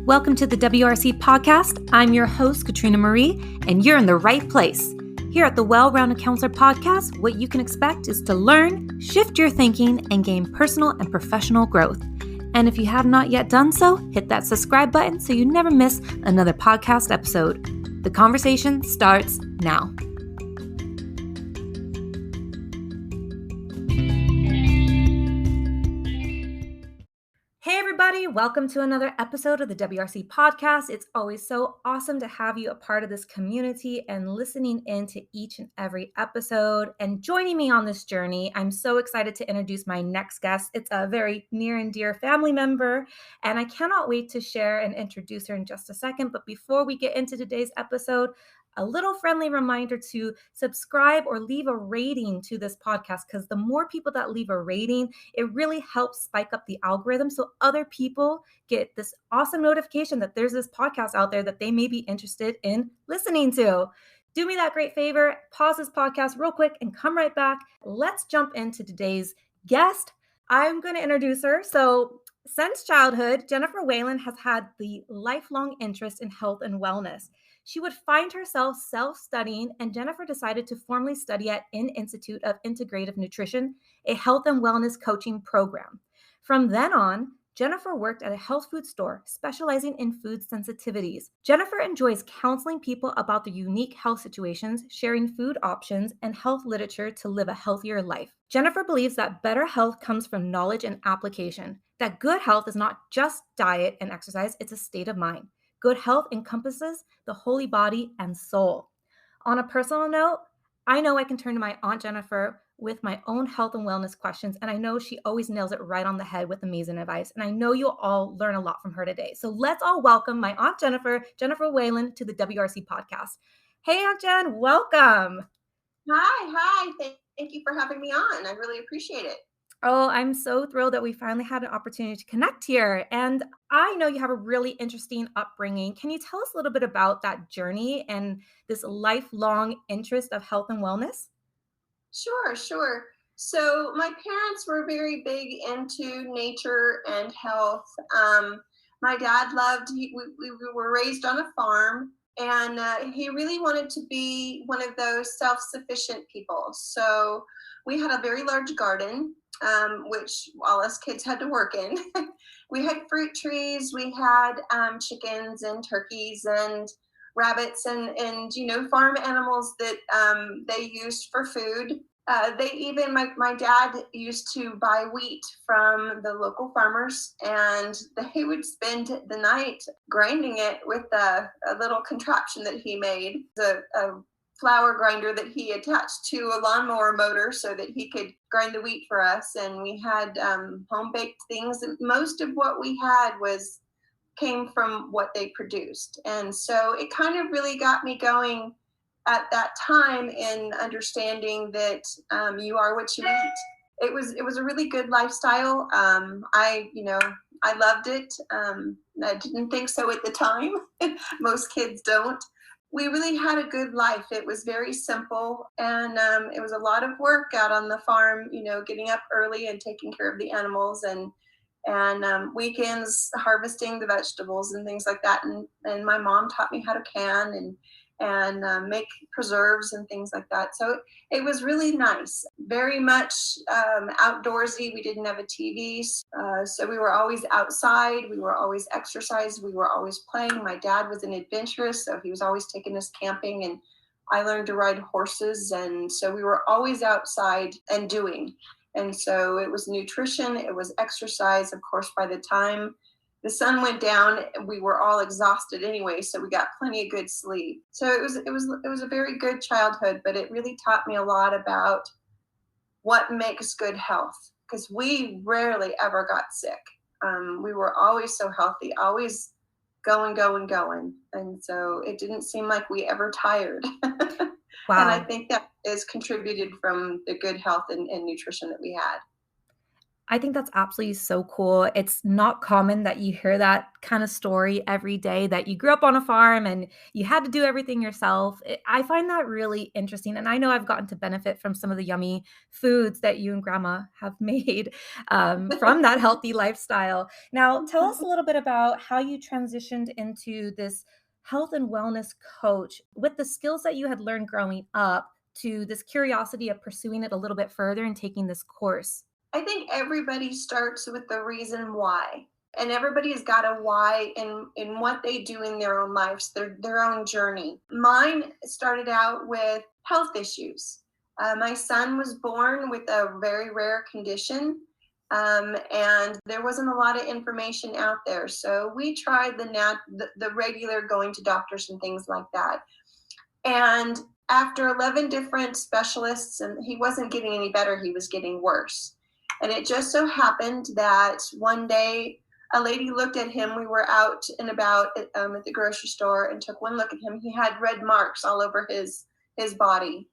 Welcome to the WRC Podcast. I'm your host, Katrina Marie, and you're in the right place. Here at the Well-Rounded Counselor Podcast, what you can expect is to learn, shift your thinking, and gain personal and professional growth. And if you have not yet done so, hit that subscribe button so you never miss another podcast episode. The conversation starts now. Hey everybody, welcome to another episode of the WRC Podcast. It's always so awesome to have you a part of this community and listening in to each and every episode. And joining me on this journey, I'm so excited to introduce my next guest. It's a very near and dear family member, and I cannot wait to share and introduce her in just a second. But before we get into today's episode, a little friendly reminder to subscribe or leave a rating to this podcast, because the more people that leave a rating, it really helps spike up the algorithm so other people get this awesome notification that there's this podcast out there that they may be interested in listening to. Do me that great favor, pause this podcast real quick and come right back. Let's jump into today's guest. I'm going to introduce her. So since childhood, Jennifer Whalen has had the lifelong interest in health and wellness. She would find herself self-studying, and Jennifer decided to formally study at Institute of Integrative Nutrition, a health and wellness coaching program. From then on, Jennifer worked at a health food store specializing in food sensitivities. Jennifer enjoys counseling people about their unique health situations, sharing food options and health literature to live a healthier life. Jennifer believes that better health comes from knowledge and application, that good health is not just diet and exercise, it's a state of mind. Good health encompasses the holy body and soul. On a personal note, I know I can turn to my Aunt Jennifer with my own health and wellness questions, and I know she always nails it right on the head with amazing advice, and I know you'll all learn a lot from her today. So let's all welcome my Aunt Jennifer Whalen, to the WRC Podcast. Hey, Aunt Jen, welcome. Hi. Thank you for having me on. I really appreciate it. Oh, I'm so thrilled that we finally had an opportunity to connect here. And I know you have a really interesting upbringing. Can you tell us a little bit about that journey and this lifelong interest of health and wellness? Sure. So my parents were very big into nature and health. My dad we were raised on a farm, and he really wanted to be one of those self-sufficient people. So we had a very large garden, which all us kids had to work in. We had fruit trees, we had chickens and turkeys and rabbits and farm animals that they used for food. My dad used to buy wheat from the local farmers, and they would spend the night grinding it with a little contraption that he made, a flour grinder that he attached to a lawnmower motor so that he could grind the wheat for us. And we had home baked things. Most of what we had came from what they produced. And so it kind of really got me going at that time in understanding that you are what you eat. It was a really good lifestyle. I loved it. I didn't think so at the time. Most kids don't. We really had a good life. It was very simple, and it was a lot of work out on the farm, getting up early and taking care of the animals, and weekends harvesting the vegetables and things like that. And my mom taught me how to can and make preserves and things like that. So it was really nice, very much outdoorsy. We didn't have a TV, so we were always outside. We were always exercising. We were always playing. My dad was an adventurous, so he was always taking us camping, and I learned to ride horses. And so we were always outside and doing. And so it was nutrition, it was exercise. Of course, by the time the sun went down, we were all exhausted anyway, so we got plenty of good sleep. So it was a very good childhood, but it really taught me a lot about what makes good health, because we rarely ever got sick. We were always so healthy, always going. And so it didn't seem like we ever tired. Wow. And I think that is contributed from the good health and nutrition that we had. I think that's absolutely so cool. It's not common that you hear that kind of story every day, that you grew up on a farm and you had to do everything yourself. I find that really interesting. And I know I've gotten to benefit from some of the yummy foods that you and grandma have made from that healthy lifestyle. Now, tell us a little bit about how you transitioned into this health and wellness coach with the skills that you had learned growing up to this curiosity of pursuing it a little bit further and taking this course. I think everybody starts with the reason why. And everybody's got a why in what they do in their own lives, their own journey. Mine started out with health issues. My son was born with a very rare condition, and there wasn't a lot of information out there. So we tried the regular going to doctors and things like that. And after 11 different specialists, and he wasn't getting any better, he was getting worse. And it just so happened that one day a lady looked at him. We were out and about at the grocery store and took one look at him. He had red marks all over his body.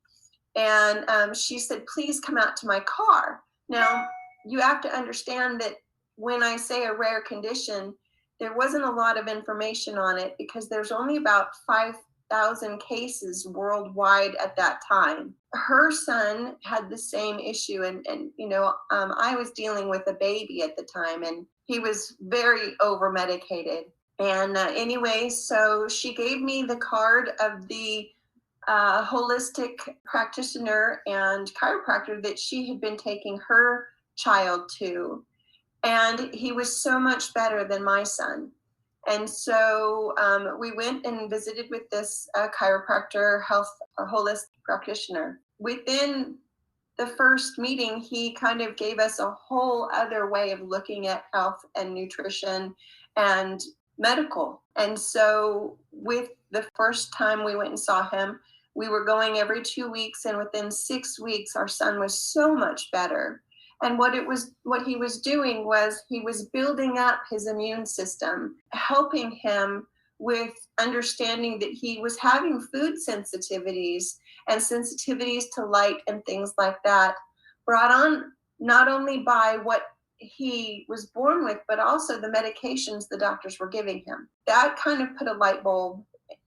And she said, please come out to my car. Now, you have to understand that when I say a rare condition, there wasn't a lot of information on it because there's only about 5,000 cases worldwide at that time. Her son had the same issue, and I was dealing with a baby at the time, and he was very over medicated. And anyway, so she gave me the card of the holistic practitioner and chiropractor that she had been taking her child to. And he was so much better than my son. And so we went and visited with this chiropractor, holistic practitioner. Within the first meeting, he kind of gave us a whole other way of looking at health and nutrition and medical. And so with the first time we went and saw him, we were going every 2 weeks, and within 6 weeks, our son was so much better. And what he was doing was he was building up his immune system, helping him with understanding that he was having food sensitivities and sensitivities to light and things like that, brought on not only by what he was born with, but also the medications the doctors were giving him. That kind of put a light bulb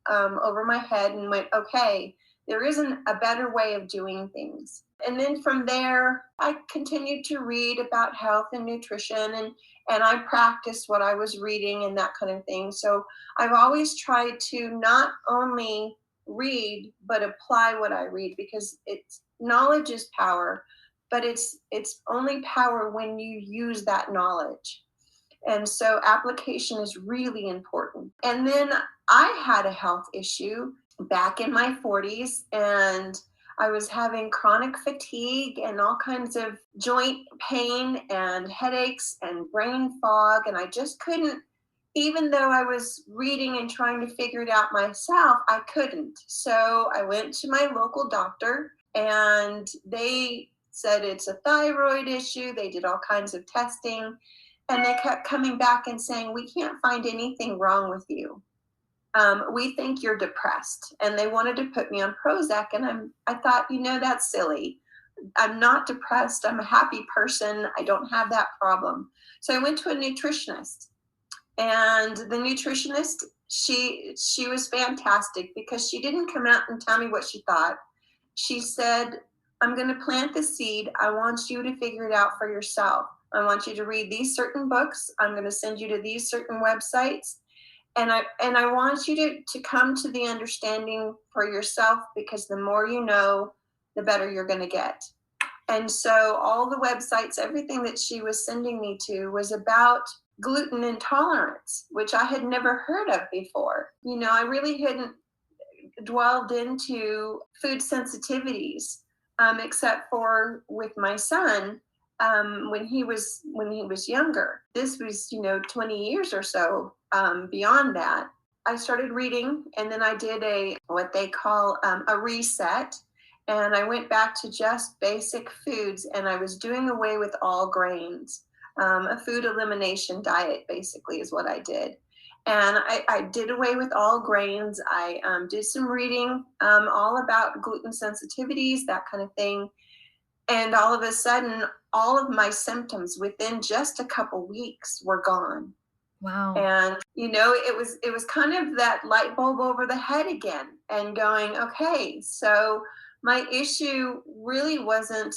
over my head and went, okay, there isn't a better way of doing things. And then from there, I continued to read about health and nutrition, and I practiced what I was reading and that kind of thing. So I've always tried to not only read, but apply what I read, because knowledge is power, but it's only power when you use that knowledge. And so application is really important. And then I had a health issue back in my 40s, and I was having chronic fatigue and all kinds of joint pain and headaches and brain fog. And I just couldn't, even though I was reading and trying to figure it out myself, I couldn't. So I went to my local doctor, and they said it's a thyroid issue. They did all kinds of testing, and they kept coming back and saying, we can't find anything wrong with you. We think you're depressed. And they wanted to put me on Prozac. And I thought, that's silly. I'm not depressed. I'm a happy person. I don't have that problem. So I went to a nutritionist, and the nutritionist, she was fantastic, because she didn't come out and tell me what she thought. She said, I'm going to plant the seed. I want you to figure it out for yourself. I want you to read these certain books. I'm going to send you to these certain websites. And I want you to come to the understanding for yourself, because the more you know, the better you're going to get. And so all the websites, everything that she was sending me to was about gluten intolerance, which I had never heard of before. I really hadn't dwelled into food sensitivities, except for with my son. When he was younger. This was 20 years or so beyond that. I started reading, and then I did what they call a reset, and I went back to just basic foods, and I was doing away with all grains. A food elimination diet basically is what I did. And I did away with all grains. I did some reading all about gluten sensitivities, that kind of thing. And all of a sudden, all of my symptoms within just a couple weeks were gone. Wow. And it was kind of that light bulb over the head again, and going, okay, so my issue really wasn't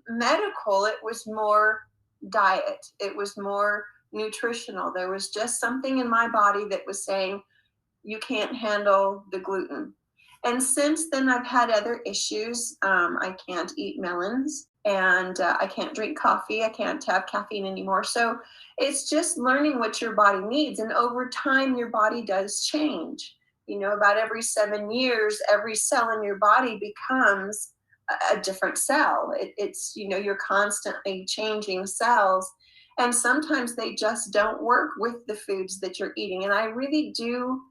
medical, it was more diet, it was more nutritional. There was just something in my body that was saying, you can't handle the gluten. And since then, I've had other issues. I can't eat melons, and I can't drink coffee. I can't have caffeine anymore. So it's just learning what your body needs. And over time, your body does change. About every 7 years, every cell in your body becomes a different cell. You're constantly changing cells. And sometimes they just don't work with the foods that you're eating. And I really do,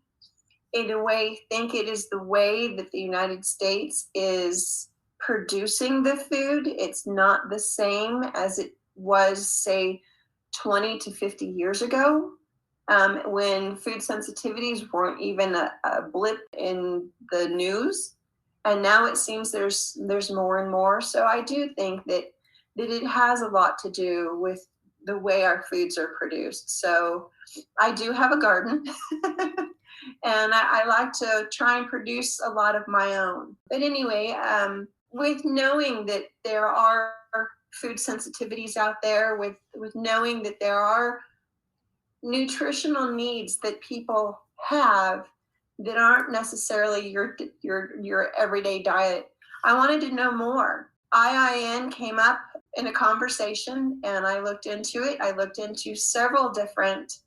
in a way, think it is the way that the United States is producing the food. It's not the same as it was, say, 20 to 50 years ago, when food sensitivities weren't even a blip in the news. And now it seems there's more and more. So I do think that it has a lot to do with the way our foods are produced. So I do have a garden. And I like to try and produce a lot of my own. But anyway, with knowing that there are food sensitivities out there, with knowing that there are nutritional needs that people have that aren't necessarily your everyday diet, I wanted to know more. IIN came up in a conversation, and I looked into it. I looked into several different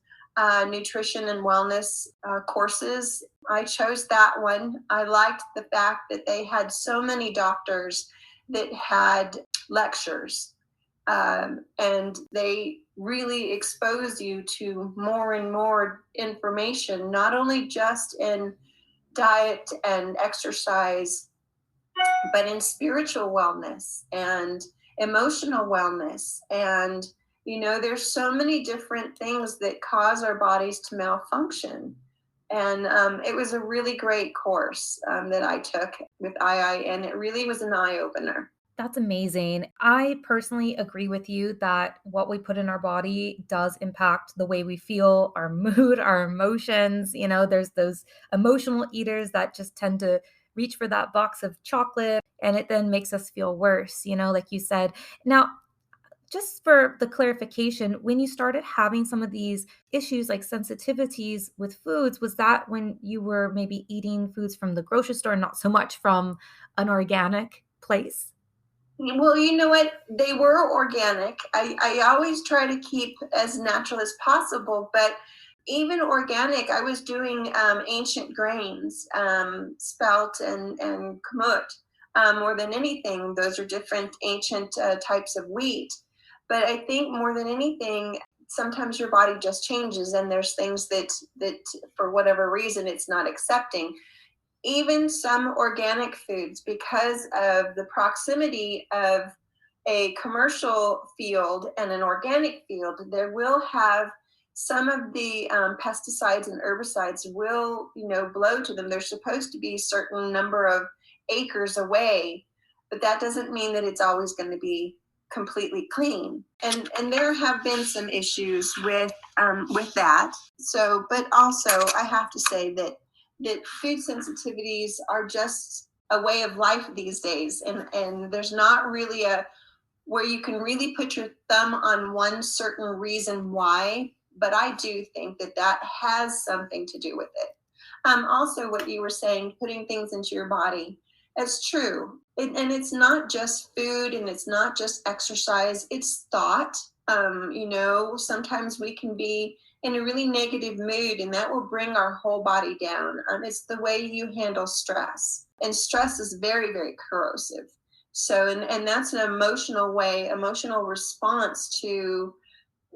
nutrition and wellness courses. I chose that one. I liked the fact that they had so many doctors that had lectures, and they really exposed you to more and more information, not only just in diet and exercise, but in spiritual wellness and emotional wellness. And there's so many different things that cause our bodies to malfunction. And it was a really great course that I took with II, and it really was an eye-opener. That's amazing. I personally agree with you that what we put in our body does impact the way we feel, our mood, our emotions. There's those emotional eaters that just tend to reach for that box of chocolate, and it then makes us feel worse, like you said. Now, just for the clarification, when you started having some of these issues like sensitivities with foods, was that when you were maybe eating foods from the grocery store, not so much from an organic place? Well, you know what? They were organic. I always try to keep as natural as possible, but even organic, I was doing ancient grains, spelt and kamut, more than anything. Those are different ancient types of wheat. But I think more than anything, sometimes your body just changes, and there's things that for whatever reason it's not accepting. Even some organic foods, because of the proximity of a commercial field and an organic field, there will have some of the pesticides and herbicides will, blow to them. They're supposed to be a certain number of acres away, but that doesn't mean that it's always going to be completely clean. And there have been some issues with that. So, but also I have to say that food sensitivities are just a way of life these days, and there's not really where you can really put your thumb on one certain reason why, but I do think that has something to do with it. Also, what you were saying, putting things into your body, it's true. And it's not just food, and it's not just exercise, it's thought. Sometimes we can be in a really negative mood, and that will bring our whole body down. It's the way you handle stress. And stress is very, very corrosive. So, and that's an emotional response to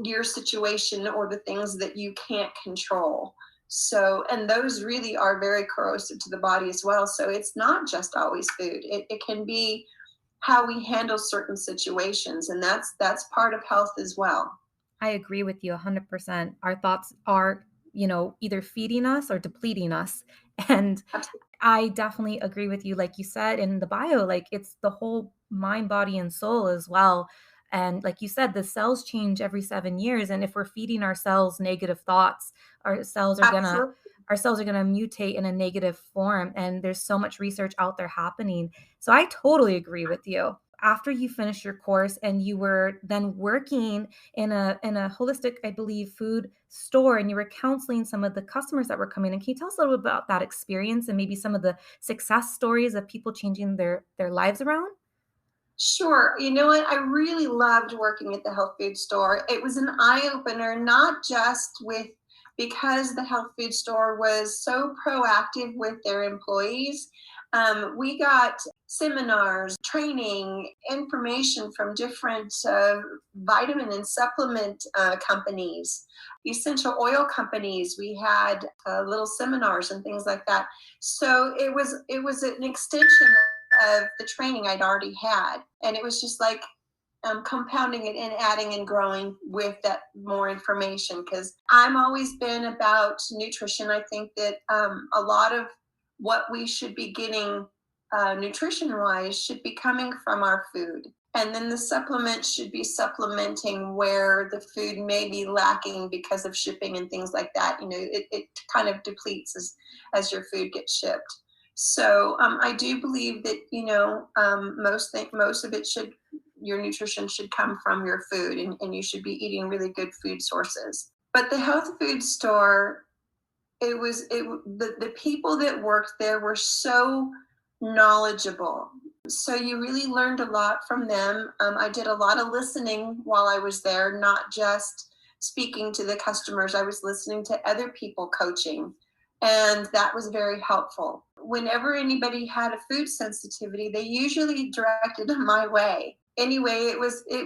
your situation or the things that you can't control. So, and those really are very corrosive to the body as well. So it's not just always food. It can be how we handle certain situations, and that's part of health as well. I agree with you 100%. Our thoughts are, either feeding us or depleting us. And Absolutely. I definitely agree with you. Like you said in the bio, like it's the whole mind, body, and soul as well. And like you said, the cells change every 7 years. And if we're feeding our cells negative thoughts, our cells are gonna Absolutely. our cells are gonna mutate in a negative form. And there's so much research out there happening. So I totally agree with you. After you finished your course and you were then working in a holistic, I believe, food store, and you were counseling some of the customers that were coming in. Can you tell us a little bit about that experience and maybe some of the success stories of people changing their lives around? Sure. You know what? I really loved working at the health food store. It was an eye opener, not just with because the health food store was so proactive with their employees. We got seminars, training, information from different vitamin and supplement companies, essential oil companies. We had little seminars and things like that. So it was an extension of the training I'd already had. And it was just like compounding it and adding and growing with that more information because I'm always been about nutrition. I think that a lot of what we should be getting nutrition wise should be coming from our food. And then the supplements should be supplementing where the food may be lacking because of shipping and things like that. It kind of depletes as your food gets shipped. So I do believe that most of it should your nutrition should come from your food, and you should be eating really good food sources. But the health food store, the people that worked there were so knowledgeable. So you really learned a lot from them. I did a lot of listening while I was there, not just speaking to the customers. I was listening to other people coaching, and that was very helpful. Whenever anybody had a food sensitivity, they usually directed them my way. Anyway, it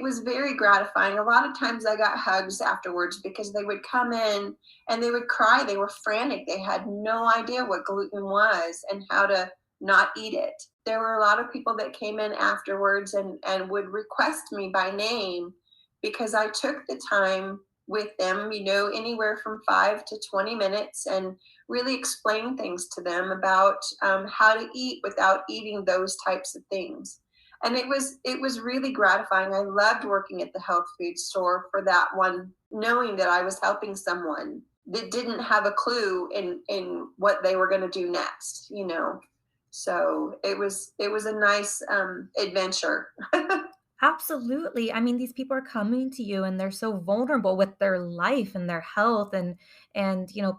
was very gratifying. A lot of times I got hugs afterwards because they would come in and they would cry. They were frantic. They had no idea what gluten was and how to not eat it. There were a lot of people that came in afterwards and would request me by name because I took the time with them, anywhere from 5 to 20 minutes, and really explain things to them about how to eat without eating those types of things. And it was really gratifying. I loved working at the health food store for that one, knowing that I was helping someone that didn't have a clue in what they were going to do next. So it was a nice adventure. Absolutely. I mean, these people are coming to you and they're so vulnerable with their life and their health and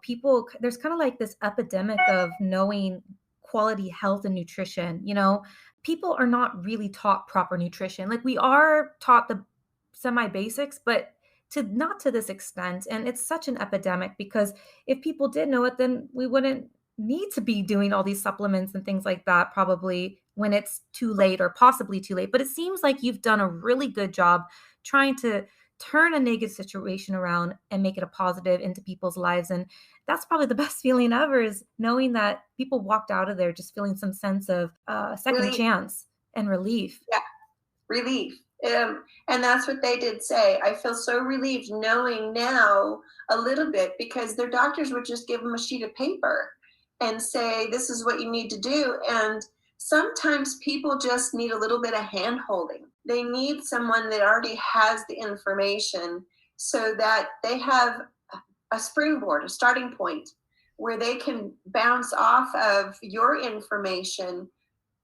people there's kind of like this epidemic of knowing quality health and nutrition. People are not really taught proper nutrition. Like we are taught the semi basics, but to not to this extent. And it's such an epidemic because if people did know it, then we wouldn't need to be doing all these supplements and things like that probably when it's too late or possibly too late. But it seems like you've done a really good job trying to turn a negative situation around and make it a positive into people's lives. And that's probably the best feeling ever is knowing that people walked out of there just feeling some sense of second Really, chance and relief. yeah, relief. And that's what they did say. I feel so relieved knowing now a little bit because their doctors would just give them a sheet of paper and say, this is what you need to do. And sometimes people just need a little bit of hand holding. They need someone that already has the information so that they have a springboard, a starting point where they can bounce off of your information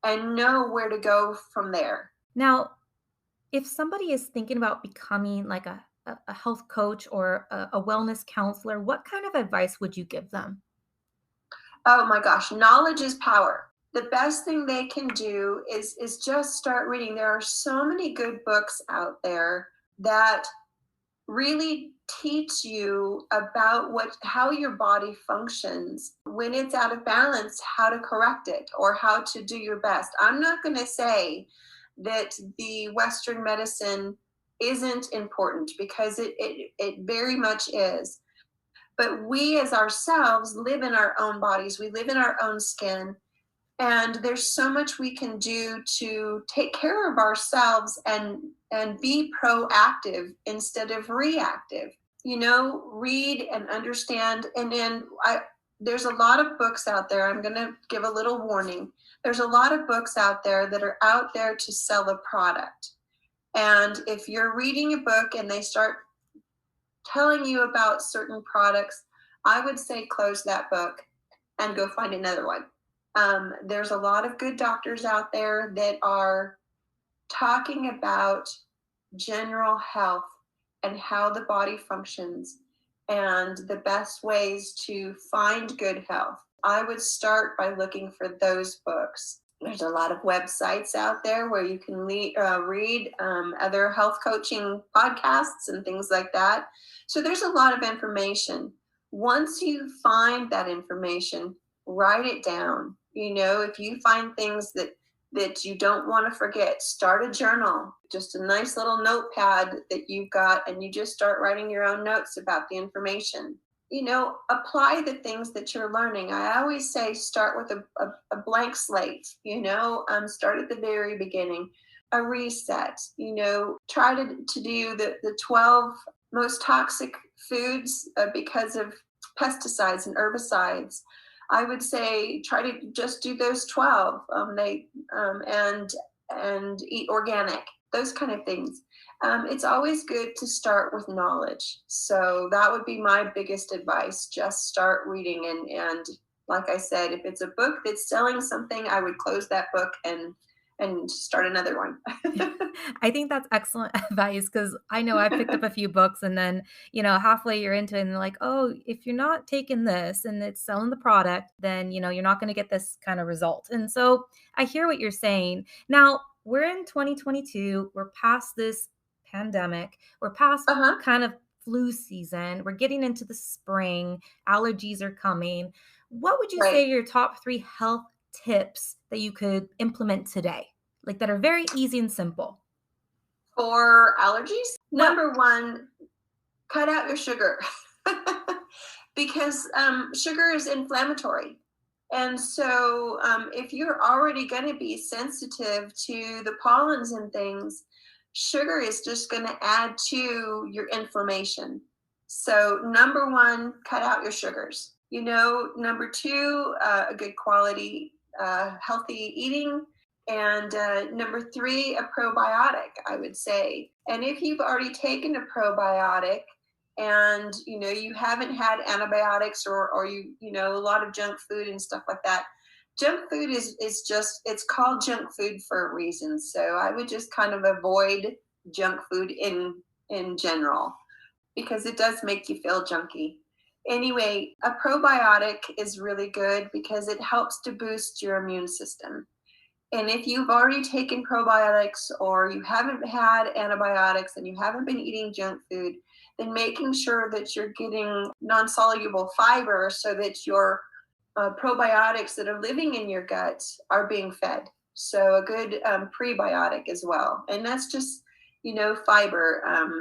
and know where to go from there. Now, if somebody is thinking about becoming like a health coach or a wellness counselor, what kind of advice would you give them? Oh my gosh, knowledge is power. The best thing they can do is just start reading. There are so many good books out there that really teach you about how your body functions when it's out of balance, how to correct it or how to do your best. I'm not going to say that the Western medicine isn't important because it very much is. But we as ourselves live in our own bodies, we live in our own skin, and there's so much we can do to take care of ourselves and be proactive instead of reactive. Read and understand. And then there's a lot of books out there. I'm going to give a little warning. There's a lot of books out there that are out there to sell a product. And if you're reading a book and they start telling you about certain products, I would say close that book and go find another one. There's a lot of good doctors out there that are talking about general health and how the body functions and the best ways to find good health. I would start by looking for those books. There's a lot of websites out there where you can read other health coaching podcasts and things like that. So there's a lot of information. Once you find that information, write it down. If you find things that you don't want to forget, start a journal, just a nice little notepad that you've got, and you just start writing your own notes about the information. Apply the things that you're learning. I always say start with a blank slate, start at the very beginning, a reset, try to do the 12 most toxic foods because of pesticides and herbicides. I would say try to just do those 12 and eat organic, those kind of things. It's always good to start with knowledge. So that would be my biggest advice. Just start reading. And like I said, if it's a book that's selling something, I would close that book and start another one. I think that's excellent advice because I know I picked up a few books and then, halfway you're into it and they're like, oh, if you're not taking this and it's selling the product, then, you're not going to get this kind of result. And so I hear what you're saying. Now, we're in 2022. We're past this pandemic. We're past Uh-huh. kind of flu season. We're getting into the spring. Allergies are coming. What would you say Right. are your top 3 health tips that you could implement today? Like that are very easy and simple? For allergies, Well, number one, cut out your sugar because sugar is inflammatory. And so if you're already going to be sensitive to the pollens and things, sugar is just going to add to your inflammation. So number one, cut out your sugars. Number two, a good quality, healthy eating. And number three, a probiotic, I would say. And if you've already taken a probiotic, and you haven't had antibiotics or a lot of junk food and stuff like that, junk food is just, it's called junk food for a reason. So I would just kind of avoid junk food in general because it does make you feel junky. Anyway, a probiotic is really good because it helps to boost your immune system. And if you've already taken probiotics or you haven't had antibiotics and you haven't been eating junk food, then making sure that you're getting non-soluble fiber so that your probiotics that are living in your gut are being fed. So a good prebiotic as well. And that's just, fiber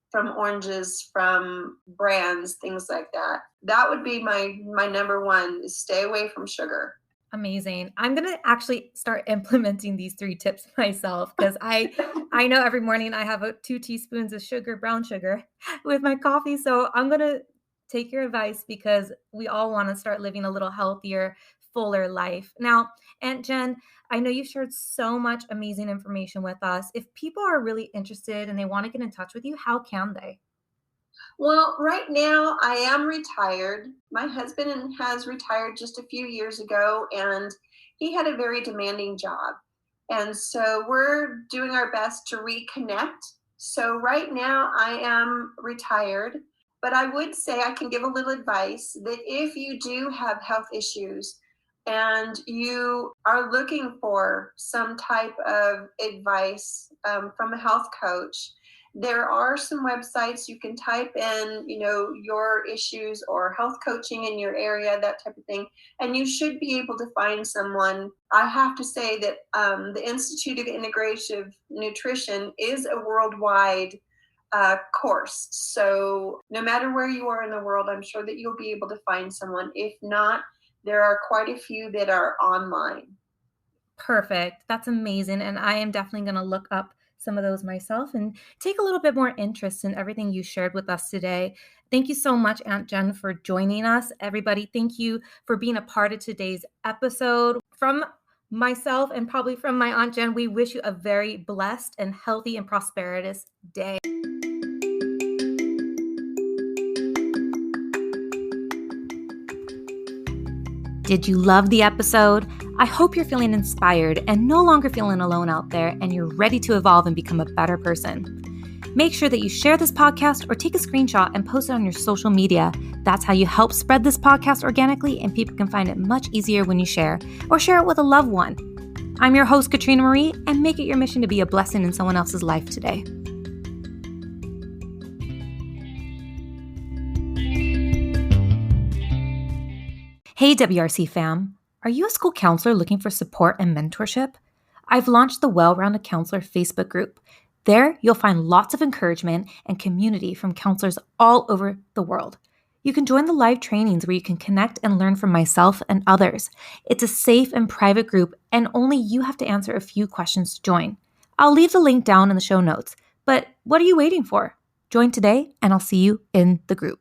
from oranges, from brands, things like that. That would be my number one, is stay away from sugar. amazing. I'm going to actually start implementing these 3 tips myself because I know every morning I have 2 teaspoons of sugar, brown sugar with my coffee. So I'm going to take your advice because we all want to start living a little healthier, fuller life. Now, Aunt Jen, I know you've shared so much amazing information with us. If people are really interested and they want to get in touch with you, how can they? Well, right now I am retired. My husband has retired just a few years ago, and he had a very demanding job. And so we're doing our best to reconnect. So right now I am retired, but I would say I can give a little advice that if you do have health issues and you are looking for some type of advice from a health coach, there are some websites you can type in, your issues or health coaching in your area, that type of thing, and you should be able to find someone. I have to say that the Institute of Integrative Nutrition is a worldwide course. So no matter where you are in the world, I'm sure that you'll be able to find someone. If not, there are quite a few that are online. Perfect. That's amazing. And I am definitely going to look up some of those myself and take a little bit more interest in everything you shared with us today. Thank you so much, Aunt Jen, for joining us. Everybody, thank you for being a part of today's episode. From myself and probably from my Aunt Jen, we wish you a very blessed and healthy and prosperous day. Did you love the episode? I hope you're feeling inspired and no longer feeling alone out there, and you're ready to evolve and become a better person. Make sure that you share this podcast or take a screenshot and post it on your social media. That's how you help spread this podcast organically, and people can find it much easier when you share, or share it with a loved one. I'm your host, Katrina Marie, and make it your mission to be a blessing in someone else's life today. Hey WRC fam, are you a school counselor looking for support and mentorship? I've launched the Well-Rounded Counselor Facebook group. There, you'll find lots of encouragement and community from counselors all over the world. You can join the live trainings where you can connect and learn from myself and others. It's a safe and private group, and only you have to answer a few questions to join. I'll leave the link down in the show notes, but what are you waiting for? Join today, and I'll see you in the group.